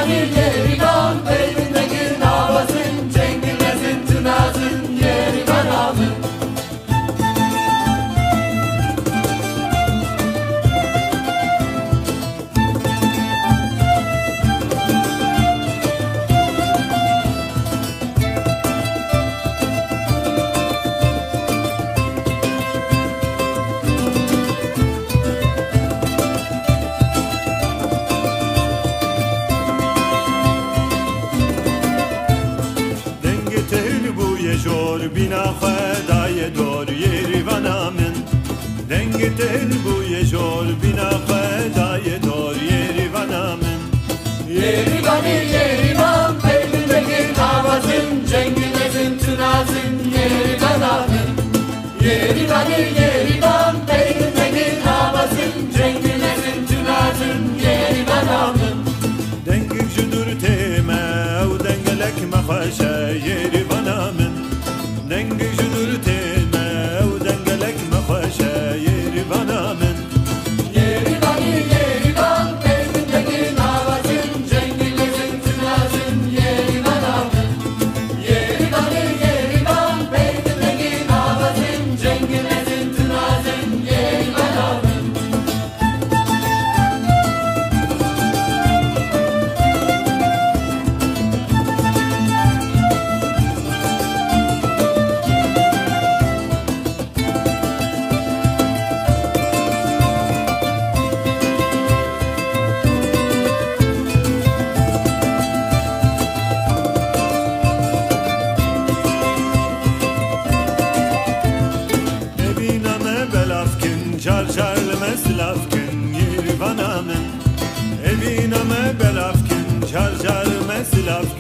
yerivan Beynindeki navazın Cenginesin tınazın yerivan amın جور بنا خدای دور یریوان من دنگ دل بوی جور بنا خدای دور یریوان من yerivan Beynindeki navazın Cenginesin tınazın yerivan amın yerivan Beynindeki navazın Cenginesin tınazın yerivan amın دنگ جدور تیمه و دنگلک مخشه یریوان من دنگ جدور تیمه و دنگلک مخشه یریوان من yerivan Beynindeki navazın Cenginesin tınazın yerivan amın yerivan Beynindeki navazın Cenginesin tınazın yerivan amın Çarçar meslafkin yerivan amın Eviname belafkin çarçar meslafkin